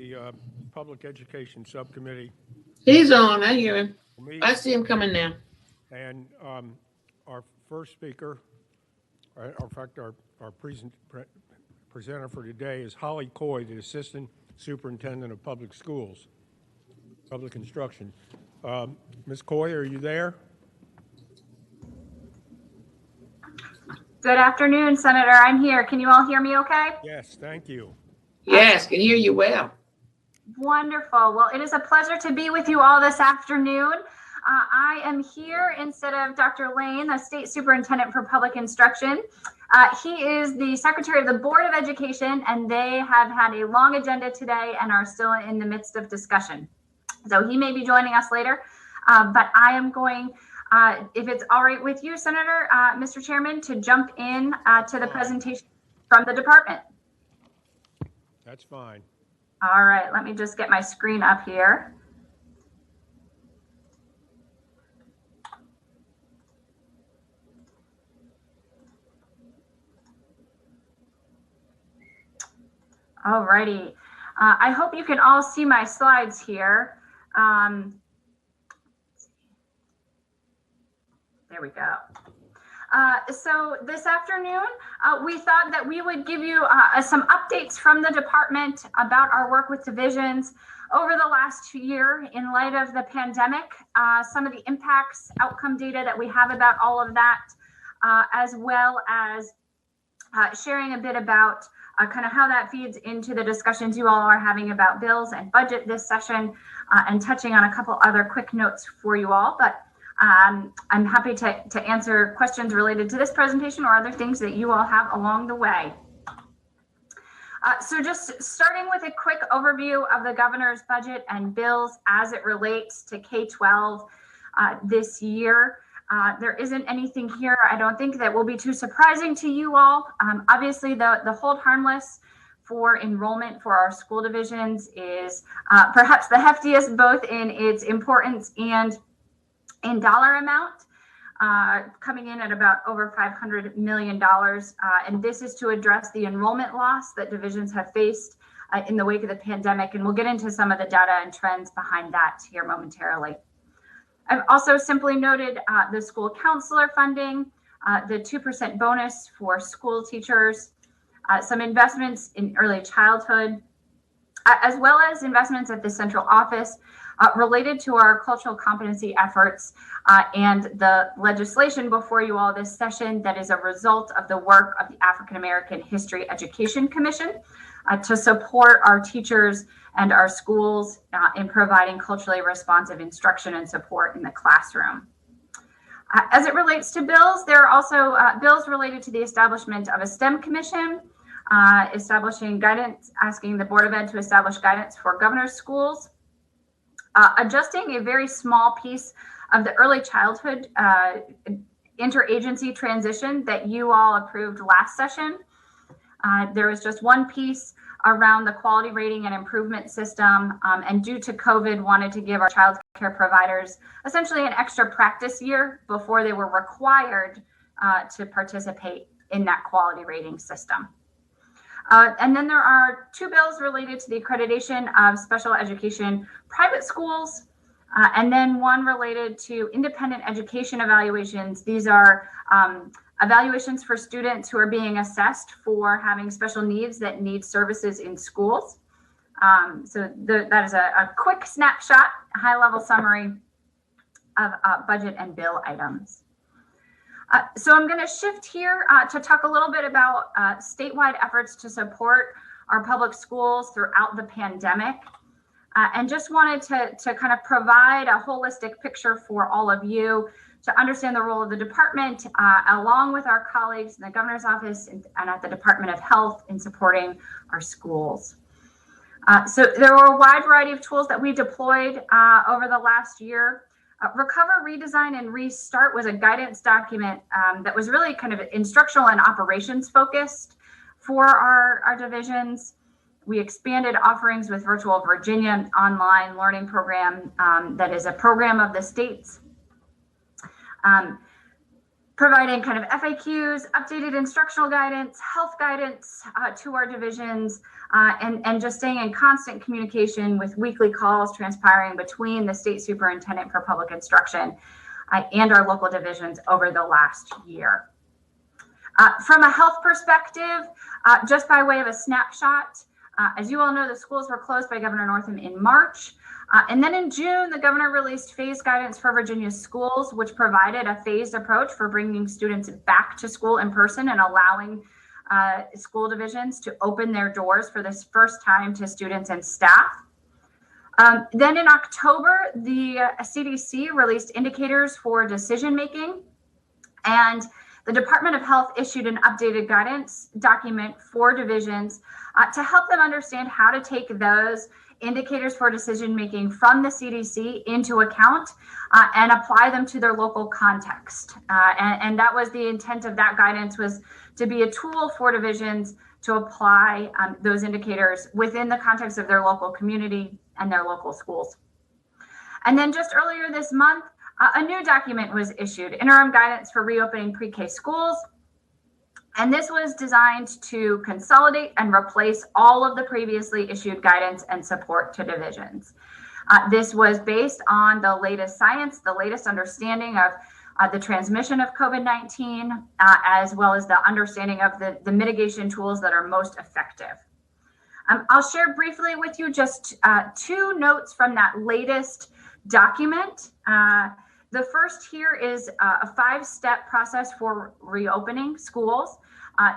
the Public Education Subcommittee. He's on. I hear him. Meet, I see him coming now. and our first speaker, in fact, our presenter for today is Holly Coy, the Assistant Superintendent of Public Schools, Public Instruction. Ms. Coy, are you there? Good afternoon, Senator. I'm here. Can you all hear me okay? Yes, thank you. Yes, can hear you well. Wonderful. Well, it is a pleasure to be with you all this afternoon. I am here instead of Dr. Lane, the State Superintendent for Public Instruction. He is the Secretary of the Board of Education, and they have had a long agenda today and are still in the midst of discussion. So he may be joining us later, but I am going, if it's all right with you, Senator, Mr. Chairman, to jump in to the presentation from the department. That's fine. All right, let me just get my screen up here. All righty. I hope you can all see my slides here. There we go. So this afternoon, we thought that we would give you some updates from the department about our work with divisions over the last year in light of the pandemic, some of the impacts, outcome data that we have about all of that, as well as sharing a bit about kind of how that feeds into the discussions you all are having about bills and budget this session, and touching on a couple other quick notes for you all. But I'm happy to answer questions related to this presentation or other things that you all have along the way. So just starting with a quick overview of the governor's budget and bills as it relates to K-12 this year. There isn't anything here, I don't think, that will be too surprising to you all. Obviously, the hold harmless for enrollment for our school divisions is perhaps the heftiest, both in its importance and in dollar amount, coming in at about over $500 million. And this is to address the enrollment loss that divisions have faced in the wake of the pandemic. And we'll get into some of the data and trends behind that here momentarily. I've also simply noted the school counselor funding, the 2% bonus for school teachers, some investments in early childhood, as well as investments at the central office related to our cultural competency efforts and the legislation before you all this session that is a result of the work of the African American History Education Commission to support our teachers and our schools in providing culturally responsive instruction and support in the classroom. As it relates to bills, there are also bills related to the establishment of a STEM commission, establishing guidance, asking the Board of Ed to establish guidance for governor's schools, adjusting a very small piece of the early childhood interagency transition that you all approved last session. There was just one piece around the quality rating and improvement system, and due to COVID, wanted to give our child care providers essentially an extra practice year before they were required to participate in that quality rating system. And then there are two bills related to the accreditation of special education private schools, and then one related to independent education evaluations. These are evaluations for students who are being assessed for having special needs that need services in schools. So that is a quick snapshot, high-level summary of budget and bill items. So I'm going to shift here to talk a little bit about statewide efforts to support our public schools throughout the pandemic. And just wanted to kind of provide a holistic picture for all of you to understand the role of the department, along with our colleagues in the governor's office and at the Department of Health in supporting our schools. So there were a wide variety of tools that we deployed over the last year. Recover, Redesign, and Restart was a guidance document that was really kind of instructional and operations focused for our divisions. We expanded offerings with Virtual Virginia online learning program that is a program of the state's. providing kind of FAQs, updated instructional guidance, health guidance to our divisions, and just staying in constant communication with weekly calls transpiring between the state superintendent for public instruction and our local divisions over the last year. From a health perspective, just by way of a snapshot, as you all know, the schools were closed by Governor Northam in March. And then in June, the governor released phased guidance for Virginia's schools, which provided a phased approach for bringing students back to school in person and allowing school divisions to open their doors for this first time to students and staff. Then in October, the CDC released indicators for decision making, and the Department of Health issued an updated guidance document for divisions to help them understand how to take those indicators for decision making from the CDC into account and apply them to their local context. And that was the intent of that guidance, was to be a tool for divisions to apply those indicators within the context of their local community and their local schools. And then just earlier this month, a new document was issued, interim guidance for reopening pre-K schools. And this was designed to consolidate and replace all of the previously issued guidance and support to divisions. This was based on the latest science, the latest understanding of the transmission of COVID-19, as well as the understanding of the mitigation tools that are most effective. I'll share briefly with you just two notes from that latest document. The first here is a 5-step process for reopening schools.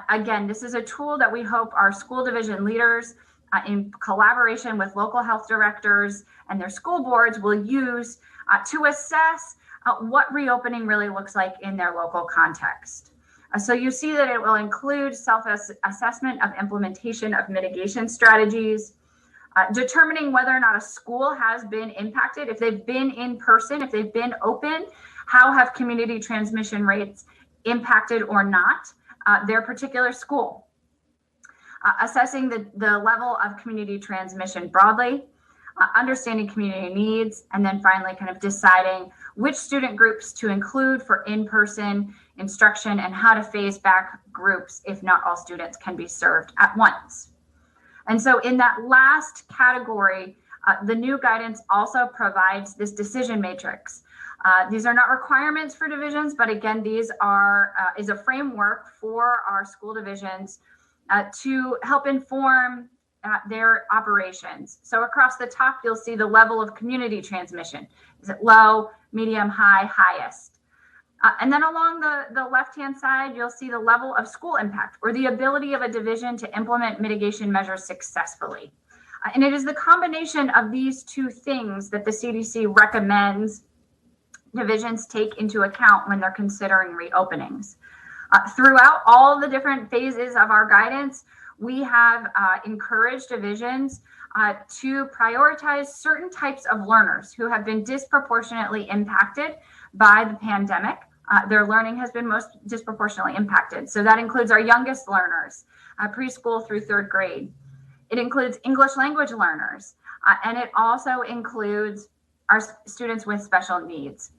Again, this is a tool that we hope our school division leaders, in collaboration with local health directors and their school boards, will use to assess what reopening really looks like in their local context. So you see that it will include self-assessment of implementation of mitigation strategies, determining whether or not a school has been impacted. If they've been in person, if they've been open, how have community transmission rates impacted or not their particular school? Assessing the level of community transmission broadly, understanding community needs, and then finally kind of deciding which student groups to include for in-person instruction and how to phase back groups if not all students can be served at once. And so in that last category, the new guidance also provides this decision matrix. These are not requirements for divisions, but again, these is a framework for our school divisions to help inform their operations. So across the top, you'll see the level of community transmission. Is it low, medium, high, highest? And then along the left-hand side, you'll see the level of school impact, or the ability of a division to implement mitigation measures successfully. And it is the combination of these two things that the CDC recommends divisions take into account when they're considering reopenings. Throughout all the different phases of our guidance, we have encouraged divisions to prioritize certain types of learners who have been disproportionately impacted by the pandemic. Their learning has been most disproportionately impacted. So that includes our youngest learners, preschool through 3rd grade. It includes English language learners, and it also includes our students with special needs.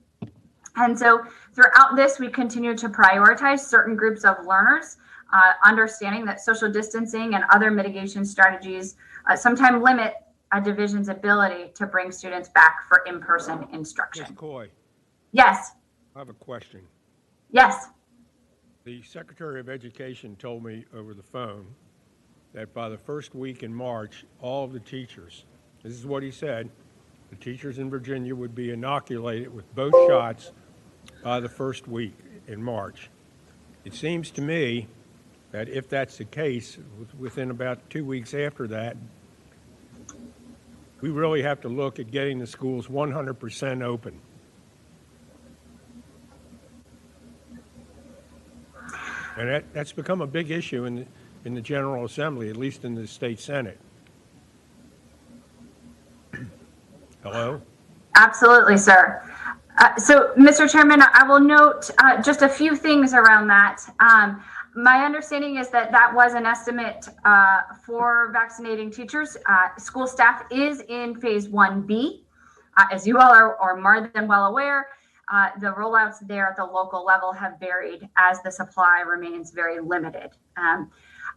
And so throughout this, we continue to prioritize certain groups of learners, understanding that social distancing and other mitigation strategies sometimes limit a division's ability to bring students back for in-person instruction. Ms. Coy, Yes. I have a question. Yes. The Secretary of Education told me over the phone that by the first week in March, all of the teachers, this is what he said, the teachers in Virginia would be inoculated with both shots by the first week in March. It seems to me that if that's the case, within about 2 weeks after that, we really have to look at getting the schools 100% open. And that's become a big issue in the General Assembly, at least in the State Senate. Hello? Absolutely, sir. So, Mr. Chairman, I will note just a few things around that. My understanding is that that was an estimate for vaccinating teachers. School staff is in phase 1B. As you all are more than well aware, the rollouts there at the local level have varied as the supply remains very limited.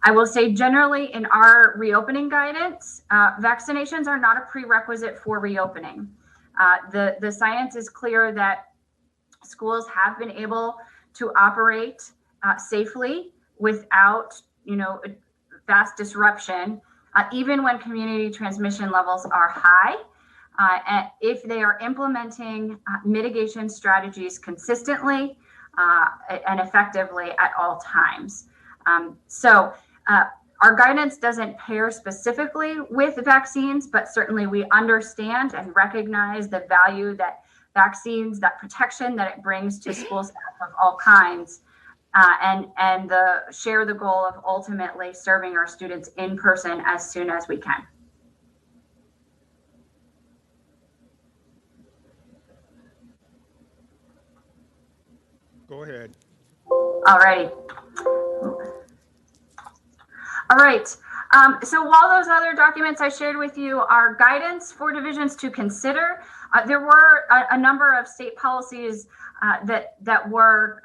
I will say generally in our reopening guidance, vaccinations are not a prerequisite for reopening. The science is clear that schools have been able to operate safely without, vast disruption, even when community transmission levels are high. And if they are implementing mitigation strategies consistently and effectively at all times. Our guidance doesn't pair specifically with vaccines, but certainly we understand and recognize the value that vaccines, that protection that it brings to school staff of all kinds, and share the goal of ultimately serving our students in person as soon as we can. Go ahead. All right. All right. So while those other documents I shared with you are guidance for divisions to consider, there were a number of state policies that were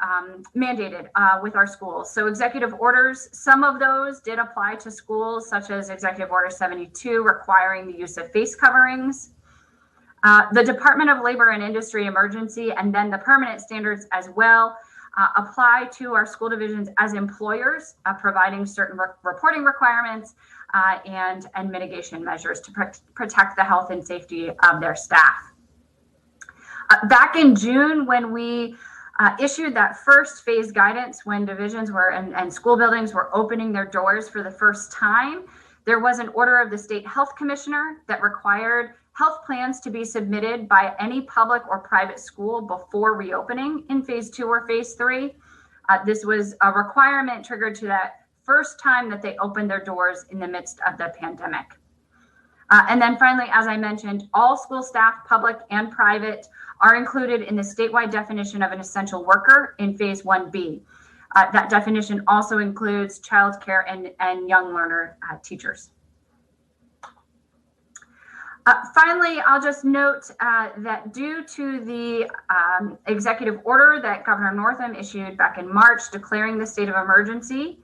mandated with our schools. So executive orders, some of those did apply to schools, such as Executive Order 72, requiring the use of face coverings. The Department of Labor and Industry emergency, and then the permanent standards as well, apply to our school divisions as employers, providing certain reporting requirements and mitigation measures to protect the health and safety of their staff. Back in June, when we issued that first phase guidance, when divisions were and school buildings were opening their doors for the first time, there was an order of the state health commissioner that required health plans to be submitted by any public or private school before reopening in phase 2 or phase 3. This was a requirement triggered to that first time that they opened their doors in the midst of the pandemic. And then finally, as I mentioned, all school staff, public and private, are included in the statewide definition of an essential worker in phase 1B. That definition also includes childcare and young learner teachers. Finally, I'll just note that due to the executive order that Governor Northam issued back in March declaring the state of emergency,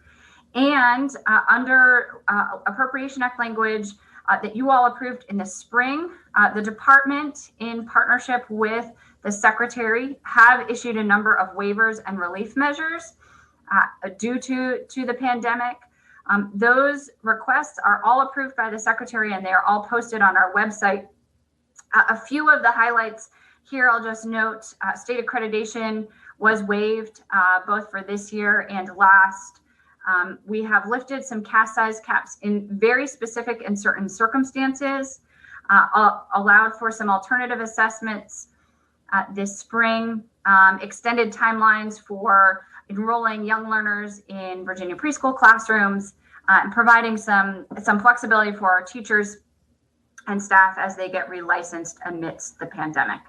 and under Appropriation Act language that you all approved in the spring, the department, in partnership with the secretary, have issued a number of waivers and relief measures due to the pandemic. Those requests are all approved by the secretary, and they are all posted on our website. A few of the highlights here, I'll just note, state accreditation was waived both for this year and last. We have lifted some cast size caps in very specific and certain circumstances, allowed for some alternative assessments this spring, extended timelines for enrolling young learners in Virginia preschool classrooms, and providing some flexibility for our teachers and staff as they get relicensed amidst the pandemic.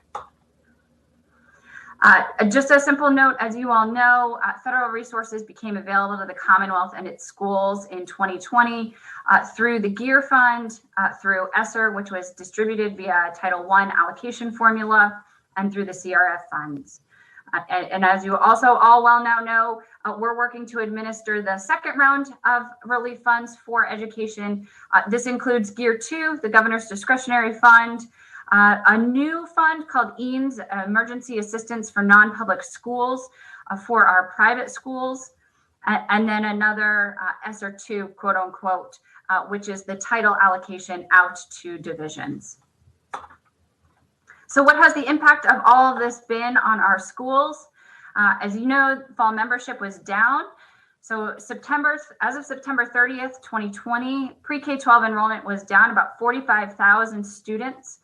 Just a simple note, as you all know, federal resources became available to the Commonwealth and its schools in 2020 through the GEAR Fund, through ESSER, which was distributed via Title I allocation formula, and through the CRF funds. And as you also all well now know, we're working to administer the second round of relief funds for education. This includes GEAR 2, the Governor's Discretionary Fund, a new fund called EAMS, Emergency Assistance for Non-Public Schools for our private schools, and then another ESSER 2, quote unquote, which is the title allocation out to divisions. So what has the impact of all of this been on our schools? As you know, fall membership was down. So as of September 30th, 2020, pre-K-12 enrollment was down about 45,000 students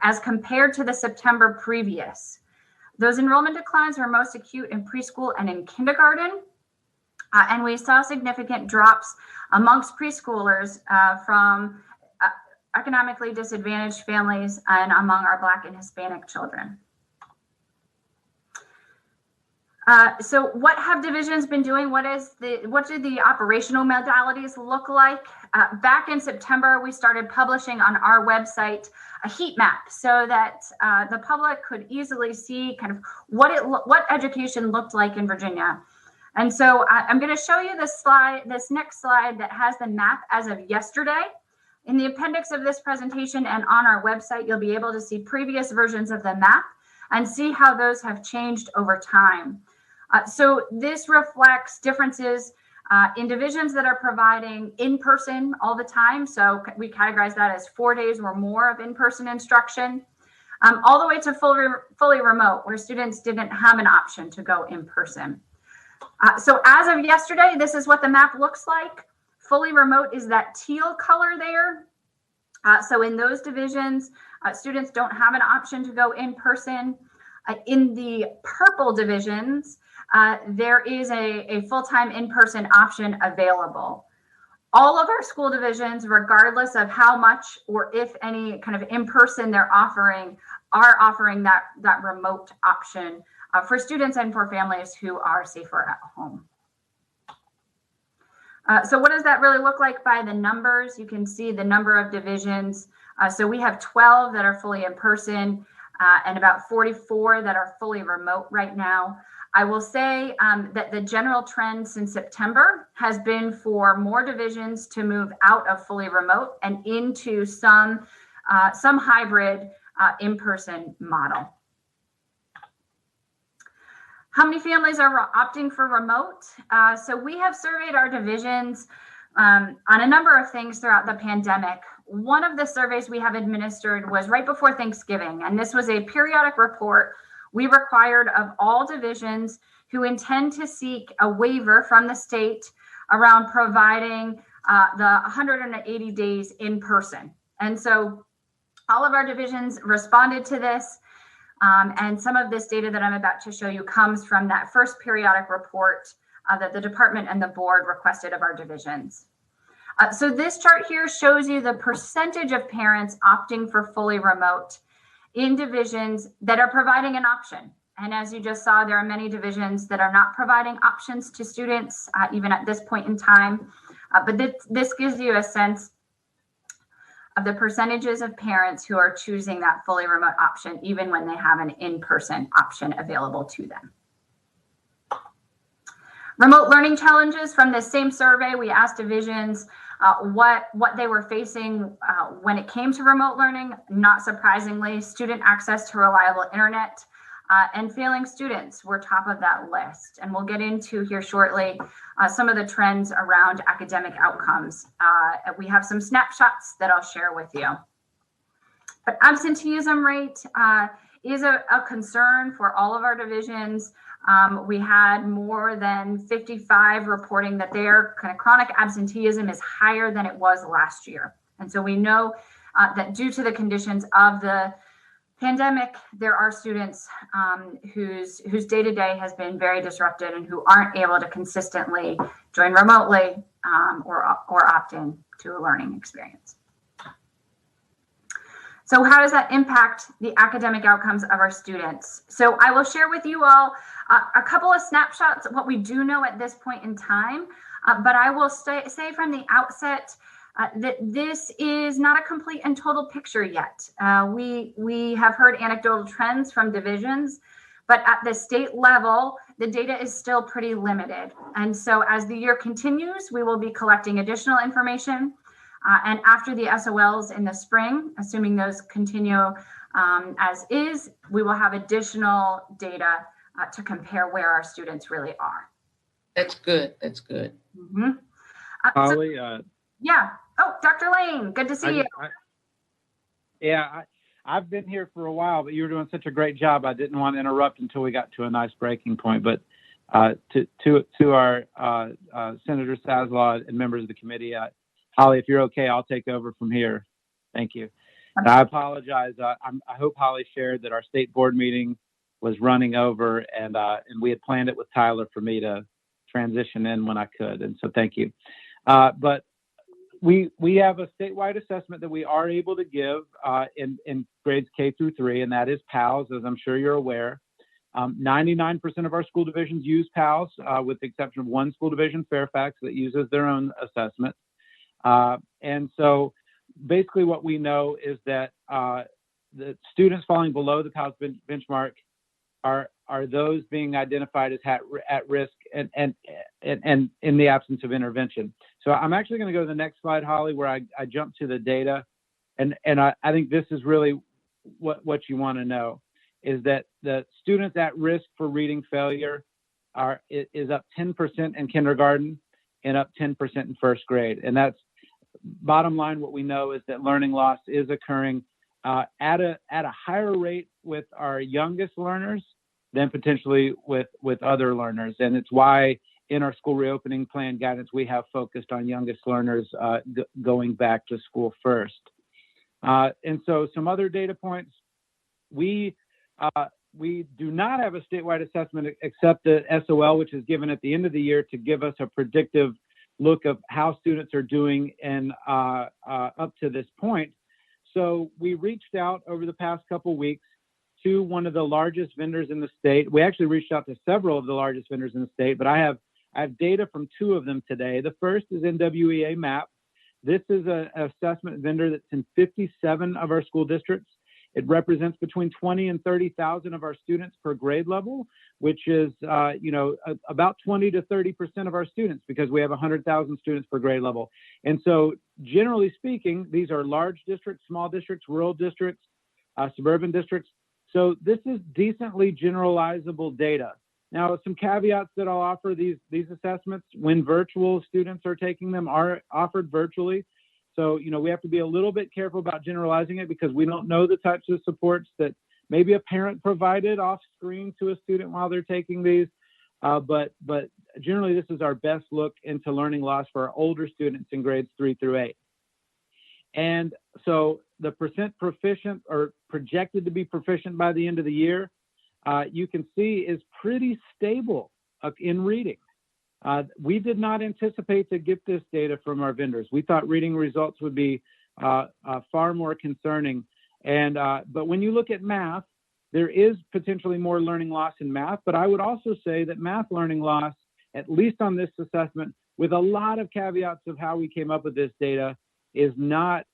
as compared to the September previous. Those enrollment declines were most acute in preschool and in kindergarten. And we saw significant drops amongst preschoolers from economically disadvantaged families and among our Black and Hispanic children. So what have divisions been doing? What do the operational modalities look like? Back in September, we started publishing on our website a heat map so that the public could easily see kind of what education looked like in Virginia. And so I'm going to show you this next slide that has the map as of yesterday. In the appendix of this presentation and on our website, you'll be able to see previous versions of the map and see how those have changed over time. So this reflects differences in divisions that are providing in-person all the time. So we categorize that as 4 days or more of in-person instruction, all the way to fully remote, where students didn't have an option to go in person. So as of yesterday, this is what the map looks like. Fully remote is that teal color there. So in those divisions, students don't have an option to go in person. In the purple divisions, there is a full-time in-person option available. All of our school divisions, regardless of how much or if any kind of in-person they're offering, are offering that remote option for students and for families who are safer at home. So what does that really look like by the numbers? You can see the number of divisions. So we have 12 that are fully in person and about 44 that are fully remote right now. I will say that the general trend since September has been for more divisions to move out of fully remote and into some hybrid in-person model. How many families are opting for remote? So we have surveyed our divisions on a number of things throughout the pandemic. One of the surveys we have administered was right before Thanksgiving, and this was a periodic report we required of all divisions who intend to seek a waiver from the state around providing the 180 days in person. And so all of our divisions responded to this. And some of this data that I'm about to show you comes from that first periodic report that the department and the board requested of our divisions. So this chart here shows you the percentage of parents opting for fully remote in divisions that are providing an option. And as you just saw, there are many divisions that are not providing options to students, even at this point in time. But this gives you a sense of the percentages of parents who are choosing that fully remote option, even when they have an in-person option available to them. Remote learning challenges from this same survey, we asked divisions what they were facing when it came to remote learning. Not surprisingly, student access to reliable internet and failing students were top of that list. And we'll get into here shortly some of the trends around academic outcomes. We have some snapshots that I'll share with you. But absenteeism rate is a concern for all of our divisions. We had more than 55 reporting that their kind of chronic absenteeism is higher than it was last year. And so we know that due to the conditions of the pandemic, there are students whose day-to-day has been very disrupted and who aren't able to consistently join remotely or opt in to a learning experience. So how does that impact the academic outcomes of our students? So I will share with you all a couple of snapshots of what we do know at this point in time, but I will say from the outset that this is not a complete and total picture yet. We have heard anecdotal trends from divisions, but at the state level, the data is still pretty limited. And so as the year continues, we will be collecting additional information. And after the SOLs in the spring, assuming those continue as is, we will have additional data to compare where our students really are. That's good. That's good. Mm-hmm. Holly, Yeah. Oh, Dr. Lane, good to see you. I've been here for a while, but you were doing such a great job. I didn't want to interrupt until we got to a nice breaking point. But to our Senator Saslaw and members of the committee, Holly, if you're okay, I'll take over from here. Thank you. And I apologize. I hope Holly shared that our state board meeting was running over, and we had planned it with Tyler for me to transition in when I could. And so thank you. But we have a statewide assessment that we are able to give in grades K through 3, and that is PALS, as I'm sure you're aware. 99% of our school divisions use PALS, with the exception of one school division, Fairfax, that uses their own assessment. And so basically what we know is that the students falling below the PALS benchmark are those being identified as at risk and in the absence of intervention. So I'm actually going to go to the next slide, Holly, where I jump to the data. And I think this is really what you want to know, is that the students at risk for reading failure is up 10% in kindergarten and up 10% in first grade. And that's bottom line. What we know is that learning loss is occurring at a higher rate with our youngest learners than potentially with other learners. And it's why in our school reopening plan guidance, we have focused on youngest learners going back to school first. And so some other data points, we do not have a statewide assessment except the SOL, which is given at the end of the year to give us a predictive look of how students are doing and up to this point. So we reached out over the past couple weeks to one of the largest vendors in the state. We actually reached out to several of the largest vendors in the state, but I have data from two of them today. The first is NWEA MAP. This is an assessment vendor that's in 57 of our school districts. It represents between 20 and 30,000 of our students per grade level, which is, about 20 to 30% of our students, because we have 100,000 students per grade level. And so generally speaking, these are large districts, small districts, rural districts, suburban districts. So this is decently generalizable data. Now, some caveats that I'll offer these assessments: when virtual students are taking them, are offered virtually. So, we have to be a little bit careful about generalizing it, because we don't know the types of supports that maybe a parent provided off screen to a student while they're taking these. But generally, this is our best look into learning loss for our older students in grades 3 through 8. And so the percent proficient or projected to be proficient by the end of the year, you can see is pretty stable in reading. We did not anticipate to get this data from our vendors. We thought reading results would be far more concerning. But when you look at math, there is potentially more learning loss in math. But I would also say that math learning loss, at least on this assessment, with a lot of caveats of how we came up with this data, is not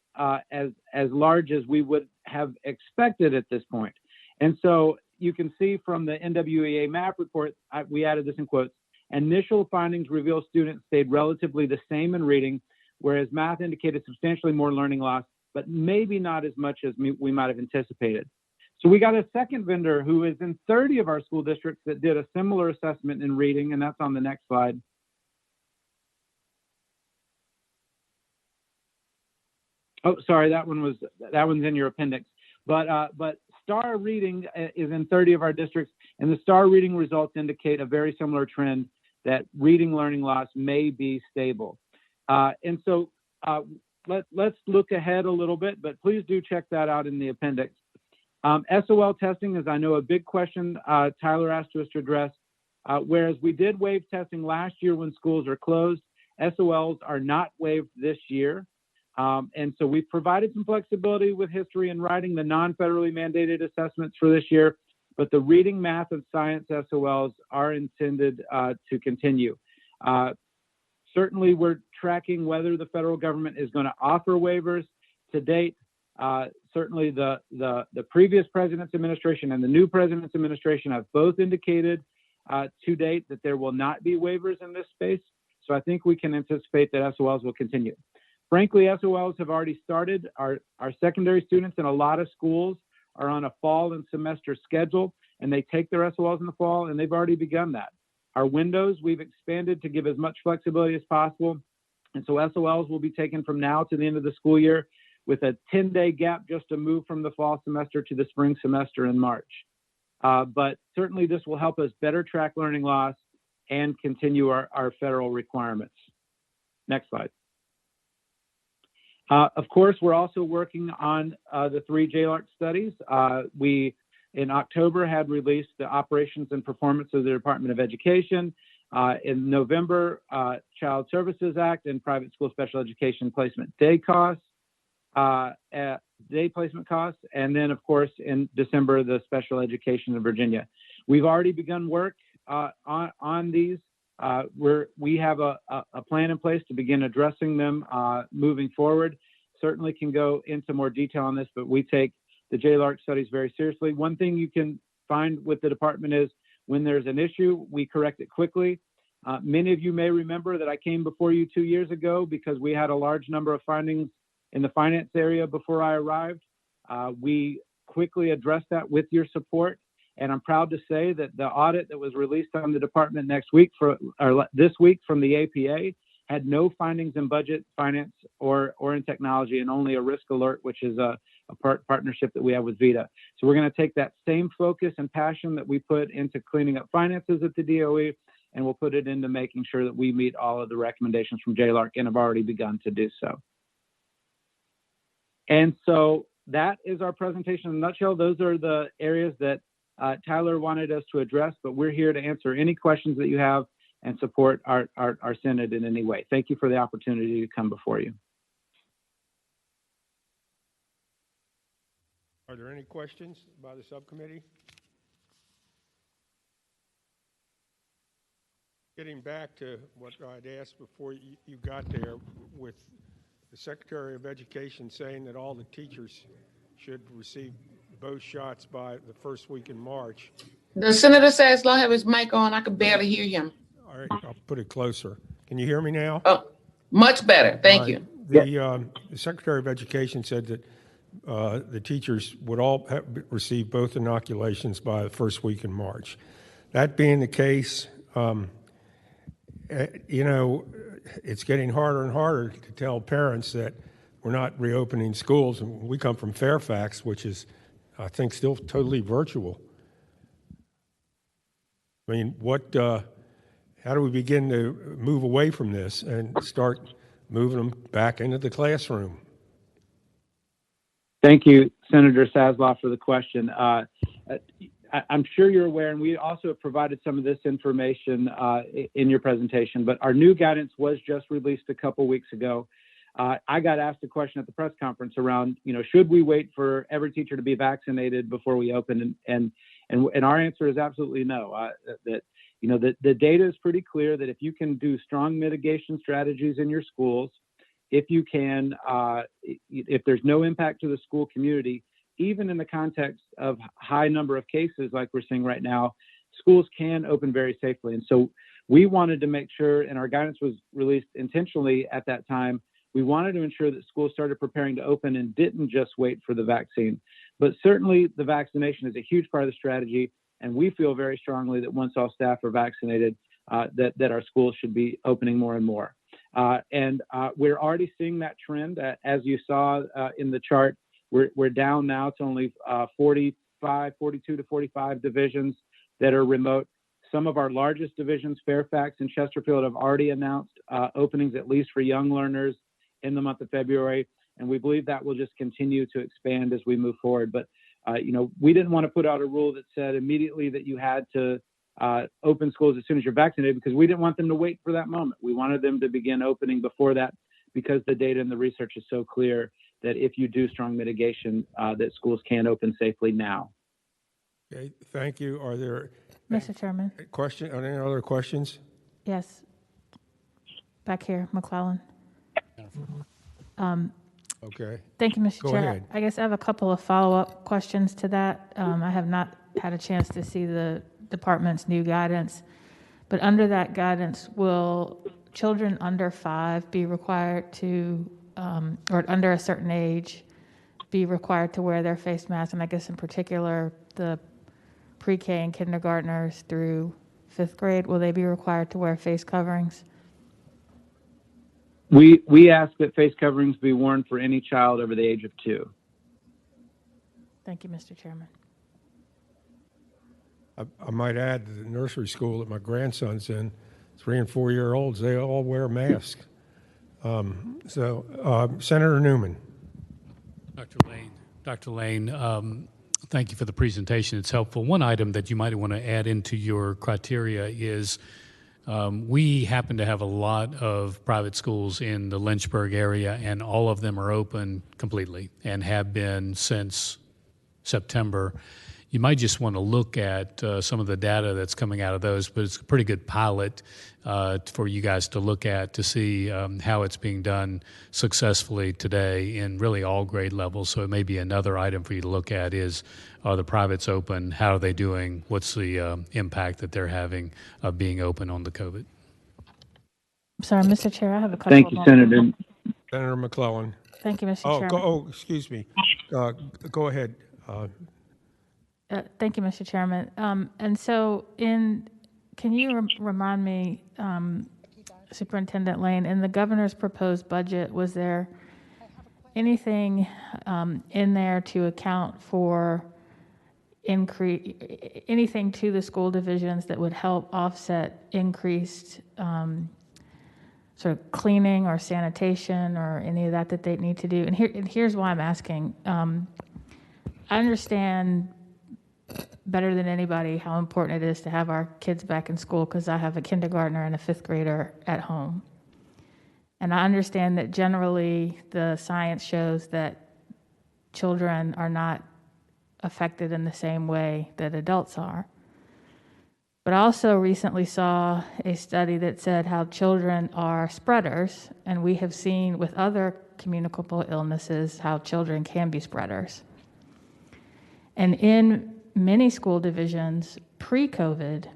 as large as we would have expected at this point. And so you can see from the NWEA MAP report, we added this in quotes: initial findings reveal students stayed relatively the same in reading, whereas math indicated substantially more learning loss, but maybe not as much as we might have anticipated. So we got a second vendor who is in 30 of our school districts that did a similar assessment in reading, and that's on the next slide. Oh, sorry, that one's in your appendix. But STAR reading is in 30 of our districts, and the STAR reading results indicate a very similar trend, that reading learning loss may be stable. And so let's look ahead a little bit, but please do check that out in the appendix. SOL testing is, I know, a big question Tyler asked us to address. Whereas we did waive testing last year when schools are closed, SOLs are not waived this year. And so we've provided some flexibility with history and writing, the non-federally mandated assessments for this year, but the reading, math, and science SOLs are intended to continue. Certainly, we're tracking whether the federal government is going to offer waivers. To date, certainly the previous president's administration and the new president's administration have both indicated to date that there will not be waivers in this space. So I think we can anticipate that SOLs will continue. Frankly, SOLs have already started. Our secondary students in a lot of schools are on a fall and semester schedule, and they take their SOLs in the fall, and they've already begun that. Our windows, we've expanded to give as much flexibility as possible. And so SOLs will be taken from now to the end of the school year, with a 10-day gap just to move from the fall semester to the spring semester in March. But certainly this will help us better track learning loss and continue our federal requirements. Next slide. Of course, we're also working on the 3 JLARC studies. We, in October, had released the operations and performance of the Department of Education. In November, Child Services Act and private school special education placement day costs, day placement costs, and then, of course, in December, the special education in Virginia. We've already begun work on these we have a plan in place to begin addressing them moving forward. Certainly can go into more detail on this, but we take the JLARC studies very seriously. One thing you can find with the department is when there's an issue, we correct it quickly. Many of you may remember that I came before you 2 years ago because we had a large number of findings in the finance area before I arrived. We quickly addressed that with your support. And I'm proud to say that the audit that was released on the department this week from the APA had no findings in budget, finance, or in technology, and only a risk alert, which is a partnership that we have with VITA. So we're going to take that same focus and passion that we put into cleaning up finances at the DOE, and we'll put it into making sure that we meet all of the recommendations from JLARC and have already begun to do so. And so that is our presentation in a nutshell. Those are the areas that Tyler wanted us to address, but we're here to answer any questions that you have and support our Senate in any way. Thank you for the opportunity to come before you. Are there any questions by the subcommittee? Getting back to what I'd asked before you got there, with the Secretary of Education saying that all the teachers should receive both shots by the first week in March. The Senator Saslaw have his mic on. I could barely hear him. All right, I'll put it closer. Can you hear me now? Oh, much better. Thank you. The Secretary of Education said that the teachers would all receive both inoculations by the first week in March. That being the case, you know, it's getting harder and harder to tell parents that we're not reopening schools. And we come from Fairfax, which is, I think, still totally virtual. I mean, how do we begin to move away from this and start moving them back into the classroom? Thank you, Senator Saslaw, for the question. I'm sure you're aware, and we also have provided some of this information in your presentation, but our new guidance was just released a couple weeks ago. I got asked a question at the press conference around, you know, should we wait for every teacher to be vaccinated before we open? And our answer is absolutely no. You know, the data is pretty clear that if you can do strong mitigation strategies in your schools, if you can, if there's no impact to the school community, even in the context of high number of cases like we're seeing right now, schools can open very safely. And so we wanted to make sure, and our guidance was released intentionally at that time, we wanted to ensure that schools started preparing to open and didn't just wait for the vaccine. But certainly the vaccination is a huge part of the strategy, and we feel very strongly that once all staff are vaccinated, that our schools should be opening more and more. We're already seeing that trend. As you saw in the chart, we're down now to only 42 to 45 divisions that are remote. Some of our largest divisions, Fairfax and Chesterfield, have already announced openings, at least for young learners, in the month of February. And we believe that will just continue to expand as we move forward. But, you know, we didn't want to put out a rule that said immediately that you had to open schools as soon as you're vaccinated, because we didn't want them to wait for that moment. We wanted them to begin opening before that, because the data and the research is so clear that if you do strong mitigation, that schools can open safely now. Okay, thank you. Are there Mr. Chairman? are there any other questions? Yes. Back here, McClellan. Okay. Thank you, Mr. Go Chair. ahead. I guess I have a couple of follow-up questions to that. I have not had a chance to see the department's new guidance, but under that guidance, will children under 5 be required to, or under a certain age, be required to wear their face mask? And I guess in particular, the pre-K and kindergartners through 5th grade, will they be required to wear face coverings? We ask that face coverings be worn for any child over the age of 2. Thank you, Mr. Chairman. I might add that the nursery school that my grandson's in, 3 and 4 year olds, they all wear masks. Senator Newman. Dr. Lane, thank you for the presentation. It's helpful. One item that you might want to add into your criteria is we happen to have a lot of private schools in the Lynchburg area, and all of them are open completely and have been since September. you might just want to look at some of the data that's coming out of those, but it's a pretty good pilot for you guys to look at to see how it's being done successfully today in really all grade levels. So it may be another item for you to look at is, are the privates open? How are they doing? What's the impact that they're having of being open on the COVID? Sorry, Mr. Chair, I have a couple Thank of you, more. Senator. Senator McClellan. Thank you, Mr. Chairman. Excuse me. Go ahead. Thank you, Mr. Chairman. And so can you remind me, Superintendent Lane, in the governor's proposed budget, was there anything in there to account for anything to the school divisions that would help offset increased sort of cleaning or sanitation or any of that they need to do? And here's why I'm asking. I understand better than anybody how important it is to have our kids back in school, because I have a kindergartner and a fifth grader at home. And I understand that generally the science shows that children are not affected in the same way that adults are. But I also recently saw a study that said how children are spreaders, and we have seen with other communicable illnesses how children can be spreaders. And in many school divisions pre-COVID,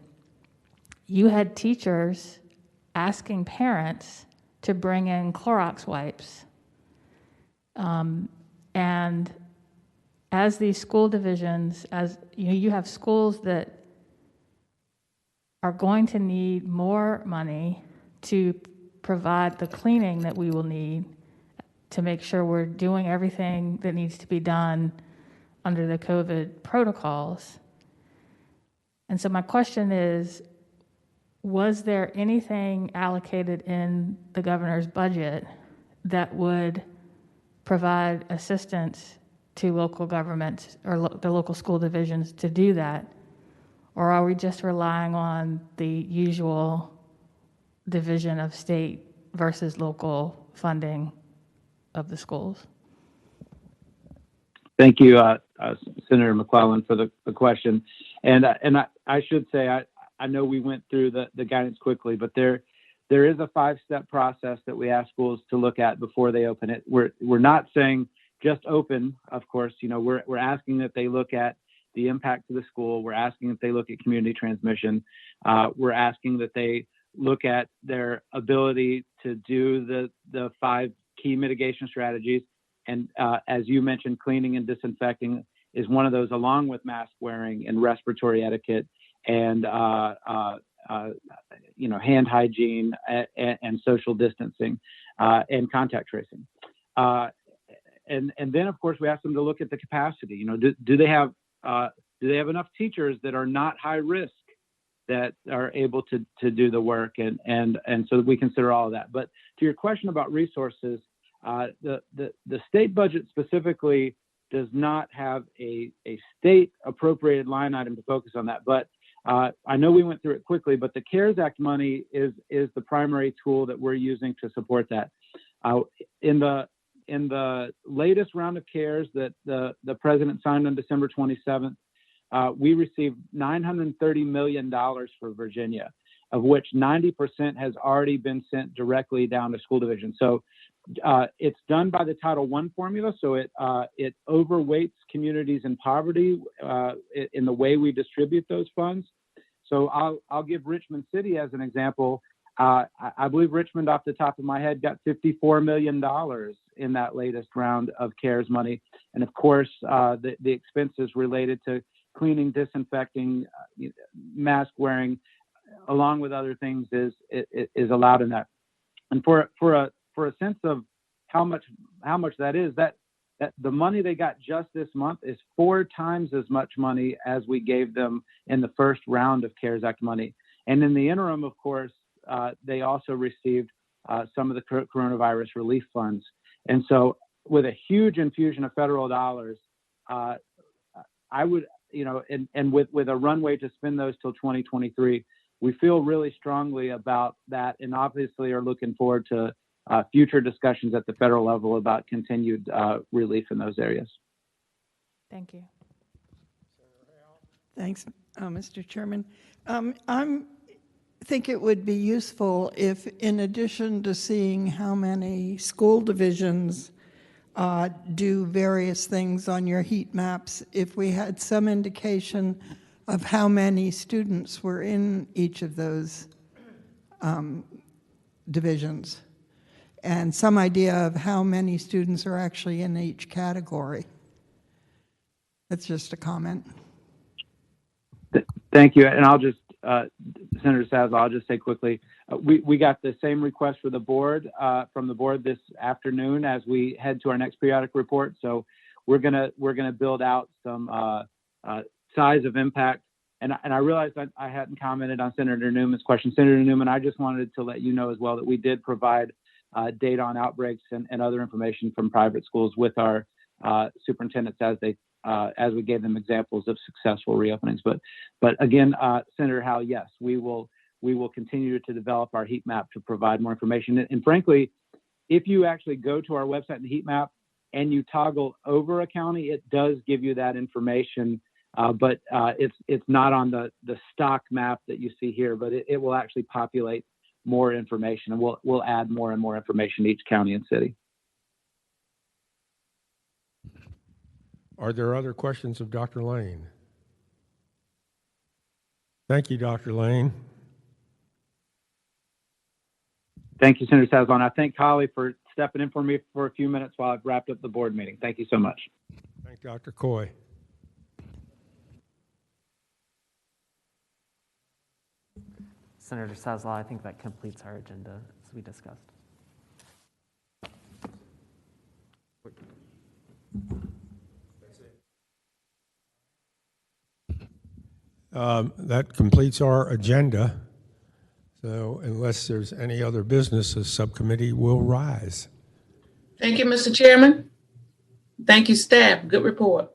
you had teachers asking parents to bring in Clorox wipes. And as these school divisions, as you have schools that are going to need more money to provide the cleaning that we will need to make sure we're doing everything that needs to be done under the COVID protocols. And so my question is, was there anything allocated in the governor's budget that would provide assistance to local governments or the local school divisions to do that? Or are we just relying on the usual division of state versus local funding of the schools? Thank you, Senator McClellan, for the question. And I should say, I know we went through the guidance quickly, but there is a 5-step process that we ask schools to look at before they open it. We're not saying just open, of course. We're asking that they look at the impact to the school. We're asking that they look at community transmission. We're asking that they look at their ability to do the 5 key mitigation strategies. And as you mentioned, cleaning and disinfecting is one of those, along with mask wearing and respiratory etiquette and hand hygiene and social distancing and contact tracing. And then, of course, we ask them to look at the capacity. Do they have enough teachers that are not high risk that are able to do the work? And so we consider all of that. But to your question about resources, the state budget specifically does not have a state appropriated line item to focus on that. But I know we went through it quickly, but the CARES Act money is the primary tool that we're using to support that. In the latest round of CARES that the president signed on December 27th, we received $930 million for Virginia, of which 90% has already been sent directly down to school divisions. So it's done by the Title I formula, so it overweights communities in poverty in the way we distribute those funds. So I'll give Richmond City as an example. I believe Richmond, off the top of my head, got $54 million in that latest round of CARES money. And of course, the expenses related to cleaning, disinfecting, mask wearing, along with other things, is allowed in that. And for a sense of how much that is, that the money they got just this month is 4 times as much money as we gave them in the first round of CARES Act money. And in the interim, of course, they also received some of the coronavirus relief funds. And so with a huge infusion of federal dollars, I would, and with a runway to spend those till 2023, we feel really strongly about that, and obviously are looking forward to future discussions at the federal level about continued relief in those areas. Thank you. Thanks, Mr. Chairman. I think it would be useful if, in addition to seeing how many school divisions do various things on your heat maps, if we had some indication of how many students were in each of those divisions, and some idea of how many students are actually in each category. That's just a comment. Thank you. And I'll just, Senator Sazal, I'll just say quickly, we got the same request for the board, from the board this afternoon as we head to our next periodic report. So we're gonna build out some size of impact. And I realized I hadn't commented on Senator Newman's question. Senator Newman, I just wanted to let you know as well that we did provide data on outbreaks and other information from private schools with our superintendents as we gave them examples of successful reopenings. But again, Senator Howe, yes, we will continue to develop our heat map to provide more information. And frankly, if you actually go to our website in the heat map and you toggle over a county, it does give you that information. But it's not on the stock map that you see here, but it will actually populate more information, and we'll add more and more information to each county and city. Are there other questions of Dr. Lane? Thank you, Dr. Lane. Thank you, Senator Sazal. I thank Holly for stepping in for me for a few minutes while I've wrapped up the board meeting. Thank you so much. Thank Dr. Coy. Senator Sazal, I think that completes our agenda as we discussed. That completes our agenda. So unless there's any other business, the subcommittee will rise. Thank you, Mr. Chairman. Thank you, staff. Good report.